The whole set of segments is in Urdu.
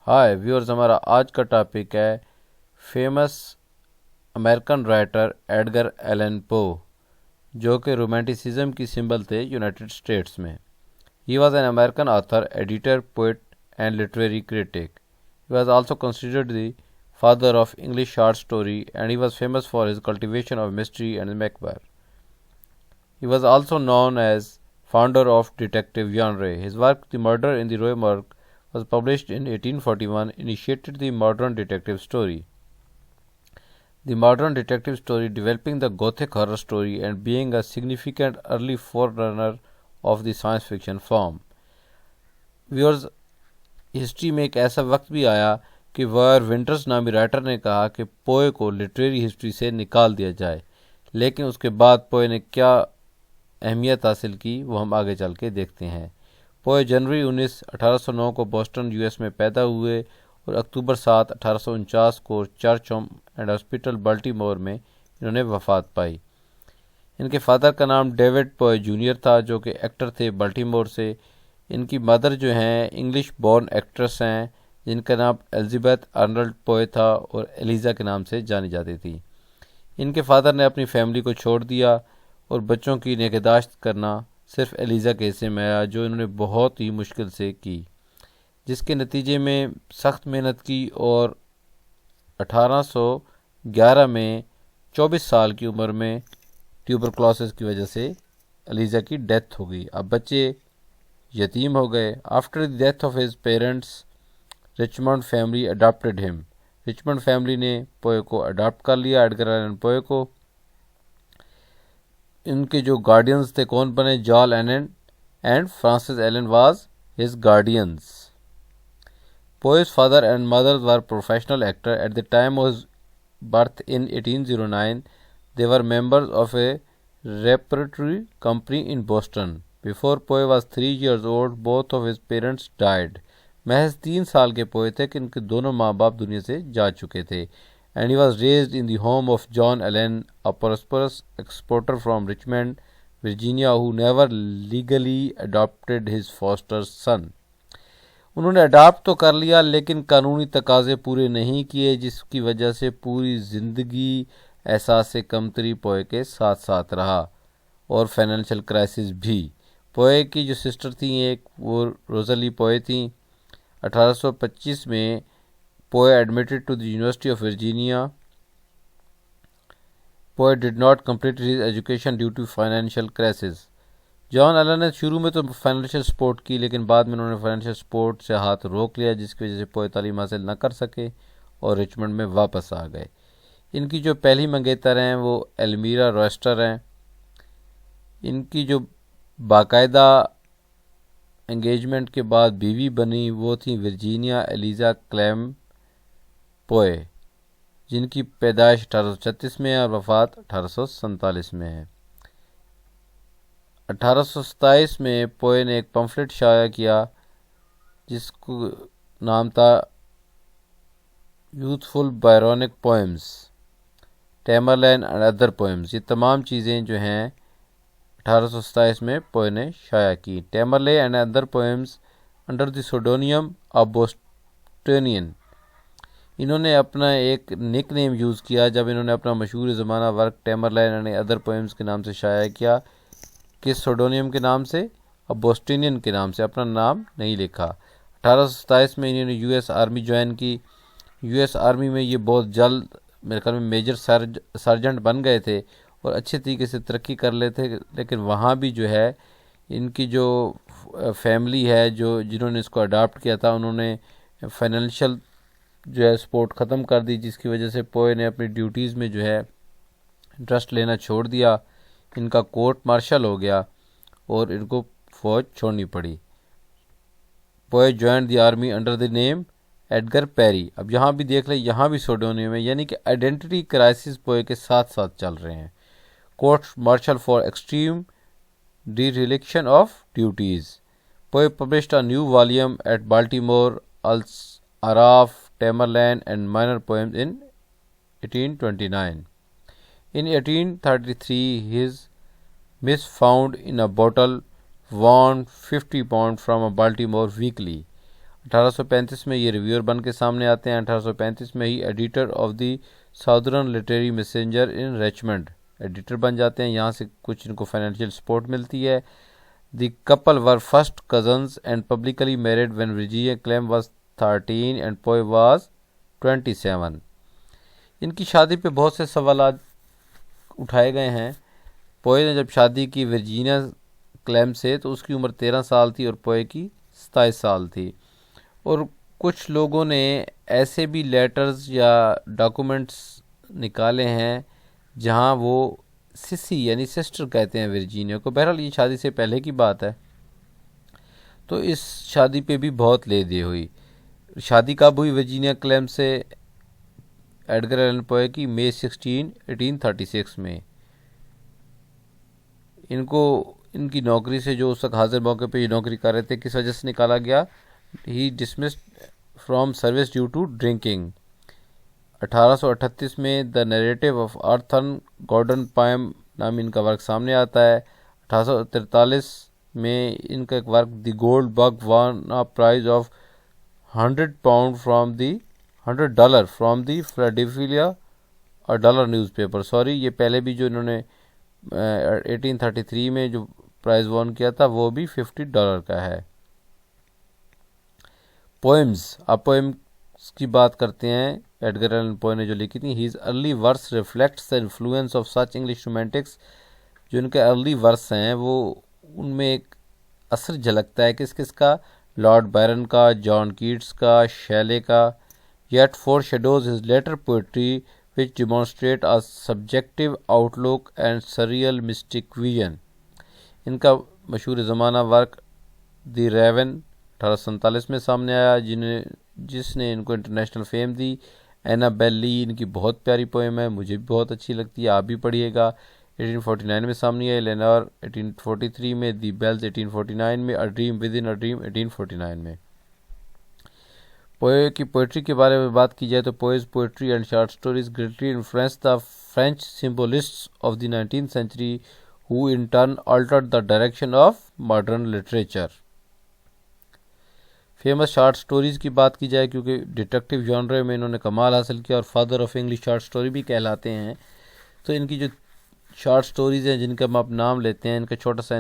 ہائے ویورز، ہمارا آج کا ٹاپک ہے famous American writer Edgar Allan Poe, جو کہ رومانٹسزم کی سمبل تھے یونائٹڈ اسٹیٹس میں۔ He was an American author, editor, poet and literary critic. He was also considered the father of English short story, and he was famous for his cultivation of mystery and macabre. He was also known as founder of detective genre. His work, The Murder in the Rue Morgue, was published in 1841, initiated the modern detective story. The modern detective story, developing the Gothic horror story and being a significant early forerunner of the science fiction form. Viewers, history میں ایک ایسا وقت بھی آیا کہ وائر ونٹرز نامی رائٹر نے کہا کہ پوئے کو لٹریری ہسٹری سے نکال دیا جائے، لیکن اس کے بعد پوئے نے کیا اہمیت حاصل کی وہ ہم آگے چل کے دیکھتے ہیں۔ پوئے جنوری 1809 کو بوسٹن US میں پیدا ہوئے اور اکتوبر 7، 1849 کو چرچ اینڈ ہاسپٹل بالٹیمور میں انہوں نے وفات پائی۔ ان کے فادر کا نام ڈیوڈ پوئے جونیئر تھا، جو کہ ایکٹر تھے بالٹیمور سے۔ ان کی مدر جو ہیں انگلش بورن ایکٹریس ہیں، جن کا نام الزبتھ ارنلڈ پوئے تھا اور ایلیزا کے نام سے جانی جاتی تھی۔ ان کے فادر نے اپنی فیملی کو چھوڑ دیا اور بچوں کی نگہداشت کرنا صرف ایلیزا کے حصے میں آیا، جو انہوں نے بہت ہی مشکل سے کی، جس کے نتیجے میں سخت محنت کی اور 1811 میں 24 سال کی عمر میں ٹیوبرکلوسس کی وجہ سے ایلیزا کی ڈیتھ ہو گئی۔ اب بچے یتیم ہو گئے۔ After the death of his parents, Richmond family adopted him. Richmond family نے پوئے کو اڈاپٹ کر لیا، ایڈگر ایلن پوئے کو۔ ان کے جو گارڈینز تھے کون بنے؟ John Allan and Frances Allan was his guardians. Poe's father and mother were professional actor at the time of his birth in 1809. They were members of a repertory company in Boston. Before Poe was 3 years old, both of his parents died. محض 3 سال کے پوئے تھے کہ ان کے دونوں ماں باپ دنیا سے جا چکے تھے۔ And he was raised in the home of John Allen, a prosperous exporter from Richmond, Virginia, who never legally adopted his foster son. انہوں نے اڈاپٹ تو کر لیا لیکن قانونی تقاضے پورے نہیں کیے، جس کی وجہ سے پوری زندگی احساس کمتری پوئے کے ساتھ ساتھ رہا اور فائنینشیل کرائسس بھی۔ پوئے کی جو سسٹر تھیں ایک، وہ روزلی پوئے تھیں۔ 1825 میں Poe admitted to the University of Virginia. Poe did not complete his education due to financial crisis. John Allan نے شروع میں تو فائنینشیل سپورٹ کی، لیکن بعد میں انہوں نے فائنینشیل سپورٹ سے ہاتھ روک لیا، جس کی وجہ سے پوئے تعلیم حاصل نہ کر سکے اور رچمنڈ میں واپس آ گئے۔ ان کی جو پہلی منگیتر ہیں وہ ایلمیرا رویسٹر ہیں۔ ان کی جو باقاعدہ انگیجمنٹ کے بعد بیوی بنی وہ تھیں ورجینیا ایلیزا کلیم پوئے، جن کی پیدائش 1836 میں ہے اور وفات 1847 میں ہے۔ 1827 میں پوئے نے ایک پمفلٹ شائع کیا جس کو نام تھا یوتھفل بائرونک poems, Tamerlane and other poems. یہ تمام چیزیں جو ہیں 1827 میں پوئے نے شائع کی۔ Tamerlane and other poems under the pseudonym of Bostonian. انہوں نے اپنا ایک نک نیم یوز کیا جب انہوں نے اپنا مشہور زمانہ work Tamerlane and other poems کے نام سے شائع کیا۔ کس سوڈونیم کے نام سے؟ اب بوسٹونین کے نام سے، اپنا نام نہیں لکھا۔ 1827 میں انہوں نے US آرمی جوائن کی۔ US آرمی میں یہ بہت جلد میرے خیال میں میجر سرجنٹ بن گئے تھے اور اچھے طریقے سے ترقی کر لیتے، لیکن وہاں بھی جو ہے ان کی جو فیملی ہے جنہوں نے اس کو اڈاپٹ کیا تھا، انہوں نے فائنینشیل جو ہے سپورٹ ختم کر دی، جس کی وجہ سے پوئے نے اپنی ڈیوٹیز میں جو ہے انٹرسٹ لینا چھوڑ دیا۔ ان کا کورٹ مارشل ہو گیا اور ان کو فوج چھوڑنی پڑی۔ Poe joined the army under the name Edgar Perry. اب یہاں بھی دیکھ لیں، یہاں بھی سوڈونیم ہے، یعنی کہ آئیڈینٹی کرائسس پوئے کے ساتھ ساتھ چل رہے ہیں۔ Court martial for extreme dereliction of duties. Poe published a new volume at Baltimore, Al Aaraaf, Tamerlane and minor poems in 1829. In 1833, his miss found in a bottle won £50 from a Baltimore weekly. 1835 میں یہ ریویور بن کے سامنے آتے ہیں. 1835 میں ہی editor of the Southern Literary Messenger in Richmond editor بن جاتے ہیں. یہاں سے کچھ ان کو فائنینشیل سپورٹ ملتی ہے. The couple were first cousins and publicly married when Virginia Clemm was 13 and Poe was 27. ان کی شادی پہ بہت سے سوالات اٹھائے گئے ہیں. پوئے نے جب شادی کی ورجینیا کلیم سے تو اس کی عمر 13 سال تھی اور پوئے کی 27 سال تھی. اور کچھ لوگوں نے ایسے بھی لیٹرز یا ڈاکومنٹس نکالے ہیں جہاں وہ سسی یعنی سسٹر کہتے ہیں ورجینیا کو. بہرحال یہ شادی سے پہلے کی بات ہے. تو اس شادی پہ بھی بہت لے دے ہوئی. شادی کب ہوئی ورجینیا کلیم سے ایڈگر ایلن پوئے کی؟ مئی 16 1836 میں. ان کی نوکری سے جو اس وقت حاضر موقع پہ یہ نوکری کر رہے تھے کس وجہ سے نکالا گیا؟ He dismissed from service due to drinking. 1838 میں the narrative of Arthur Gordon Pym نام ان کا ورک سامنے آتا ہے. 1843 میں ان کا ایک work the Gold Bug won prize of £100 from the Philadelphia Dollar newspaper. یہ پہلے بھی جو انہوں نے 1833 میں جو پرائز وان کیا تھا وہ بھی $50 کا ہے. پوئمز، آپ پوئمز کی بات کرتے ہیں. ایڈگر ایلن پوئے نے جو لکھی تھی، his early verse reflects the influence of such English romantics. جو ان کے ارلی ورس ہیں وہ ان میں ایک اثر جھلکتا ہے کس کا؟ لارڈ بائرن کا، جان کیٹس کا، شیلے کا. Yet foreshadows his later poetry which demonstrate a subjective outlook and surreal mystic vision. ان کا مشہور زمانہ ورک دی ریون 1847 میں سامنے آیا جس نے ان کو انٹرنیشنل فیم دی. اینا بیل لی ان کی بہت پیاری پوئم ہے، مجھے بھی بہت اچھی لگتی ہے، آپ بھی پڑھیے گا. 1849 میں سامنے آئی. لینار 1843 میں. دی بیلز 1849 میں. A dream with in a dream 1849 میں. پوئے کی پوئٹری کے بارے میں بات کی جائے تو Poe's poetry and short stories greatly influence the French symbolists of the 19th century who in turn altered the direction of modern literature. Famous short stories کی بات کی جائے کیونکہ ڈیٹیکٹیو جانرے میں انہوں نے کمال حاصل کیا اور father of English short story بھی کہلاتے ہیں. تو ان کی جو شارٹ سٹوریز ہیں جن کا ہم آپ نام لیتے ہیں، ان کا چھوٹا سا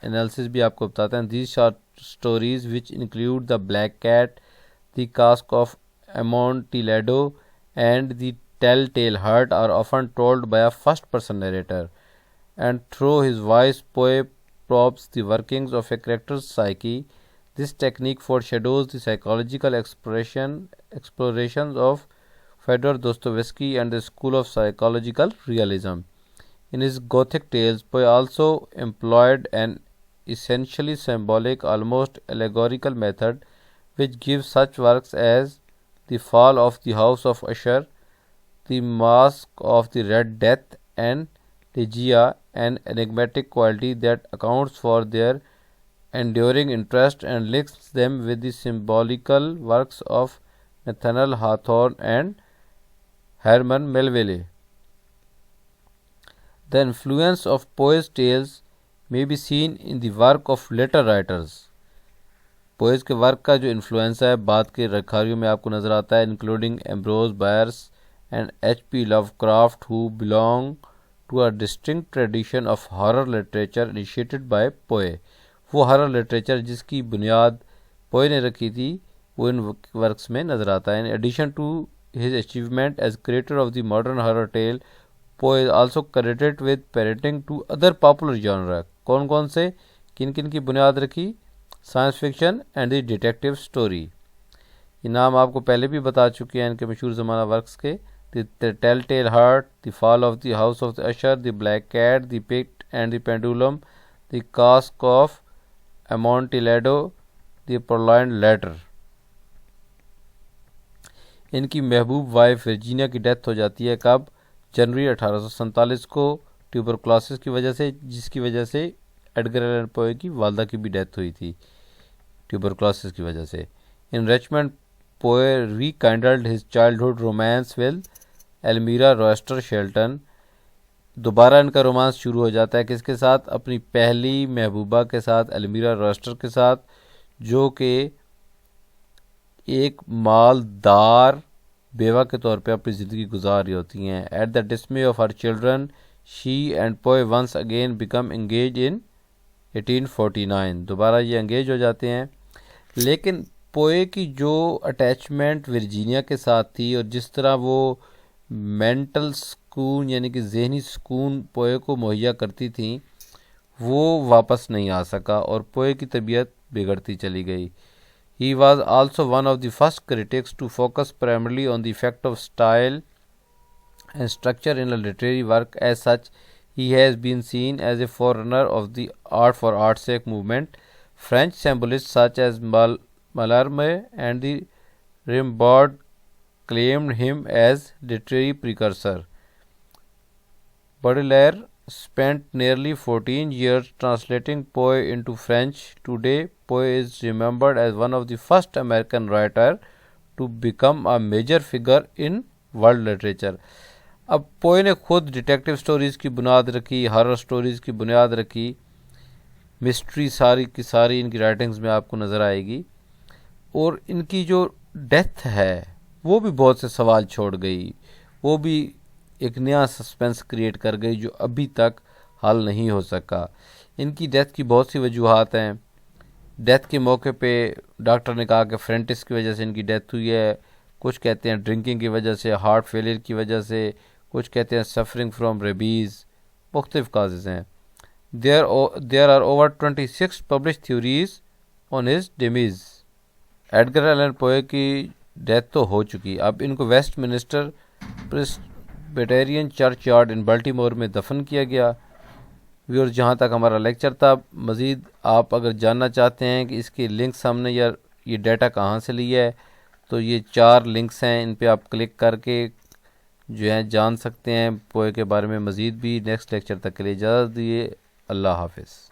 انالیسس بھی آپ کو بتاتے ہیں. These short stories which include the black cat, The Cask of Amontillado and The Tell-Tale Heart are often told by a first-person narrator, and through his voice, Poe probes the workings of a character's psyche. This technique foreshadows the psychological explorations of Fyodor Dostoevsky and the school of psychological realism. In his Gothic tales, Poe also employed an essentially symbolic, almost allegorical method which gives such works as The Fall of the House of Usher, The Mask of the Red Death, and Ligeia an enigmatic quality that accounts for their enduring interest and links them with the symbolical works of Nathaniel Hawthorne and Herman Melville. The influence of Poe's tales may be seen in the work of later writers. پوئز کے ورک کا جو انفلوئنس ہے بعد کے رکھاریوں میں آپ کو نظر آتا ہے، including Ambrose Bierce and H.P. Lovecraft who belong to a distinct tradition of horror literature initiated by Poe. وہ ہارر لٹریچر جس کی بنیاد پوئے نے رکھی تھی وہ ان ورکس میں نظر آتا ہے. In addition to his achievement as creator of the modern horror tale, Poe is also credited with parenting to other popular genre. کون سے؟ کن کی بنیاد رکھی؟ Science fiction and the detective story. یہ نام آپ کو پہلے بھی بتا چکے ہیں ان کے مشہور زمانہ ورکس کے. The tell tale heart, the fall of the house of the Usher, the black cat, the pit and the pendulum, the cask of Amontillado, the purloined letter. ان کی محبوب وائف ورجینیا کی ڈیتھ ہو جاتی ہے کب؟ جنوری 1847 کو ٹیوبرکلوسس کی وجہ سے، جس کی وجہ سے ایڈگر ایلن پوئے کی والدہ کی بھی ڈیتھ ہوئی تھی ٹیوبرکلوسس کی وجہ سے. In Richmond Poe rekindled his childhood romance with Elmira Royster Shelton. دوبارہ ان کا رومانس شروع ہو جاتا ہے کس کے ساتھ؟ اپنی پہلی محبوبہ کے ساتھ، ایلمیرا روسٹر کے ساتھ، جو کہ ایک مالدار بیوہ کے طور پہ اپنی زندگی گزار رہی ہوتی ہیں. At the dismay of her children she and Poe once again become engage in 1849. دوبارہ یہ انگیج ہو جاتے ہیں. لیکن پوئے کی جو اٹیچمنٹ ورجینیا کے ساتھ تھی اور جس طرح وہ مینٹل سکون یعنی کہ ذہنی سکون پوئے کو مہیا کرتی تھیں وہ واپس نہیں آ سکا اور پوئے کی طبیعت بگڑتی چلی گئی. He was also one of the first critics to focus primarily on the effect of style and structure in a literary work. As such, he has been seen as a forerunner of the art for art's sake movement. French symbolists such as Mallarmé and the Rimbaud claimed him as literary precursor. Baudelaire spent nearly 14 years translating Poe into French. Today, Poe is remembered as one of the first American writers to become a major figure in world literature. اب پوئے نے خود ڈیٹیکٹیو سٹوریز کی بنیاد رکھی، ہارر سٹوریز کی بنیاد رکھی، مسٹری ساری کی ساری ان کی رائٹنگز میں آپ کو نظر آئے گی، اور ان کی جو ڈیتھ ہے وہ بھی بہت سے سوال چھوڑ گئی، وہ بھی ایک نیا سسپینس کریٹ کر گئی جو ابھی تک حل نہیں ہو سکا. ان کی ڈیتھ کی بہت سی وجوہات ہیں. ڈیتھ کے موقع پہ ڈاکٹر نے کہا کہ فرینٹس کی وجہ سے ان کی ڈیتھ ہوئی ہے، کچھ کہتے ہیں ڈرنکنگ کی وجہ سے، ہارٹ فیلئر کی وجہ سے، کچھ کہتے ہیں سفرنگ فرام ریبیز، مختلف کازز ہیں. There are over 26 published theories on his demise. Edgar Allan Poe کی ڈیتھ تو ہو چکی، اب ان کو Westminster Presbyterian churchyard in Baltimore میں دفن کیا گیا. ویور جہاں تک ہمارا لیکچر تھا، مزید آپ اگر جاننا چاہتے ہیں کہ اس کے لنکس ہم نے یا یہ ڈیٹا کہاں سے لیا ہے تو یہ 4 لنکس ہیں، ان پہ آپ کلک کر کے جو ہیں جان سکتے ہیں پوئے کے بارے میں مزید بھی. نیکسٹ لیکچر تک کے لیے اجازت دیجیے. اللہ حافظ.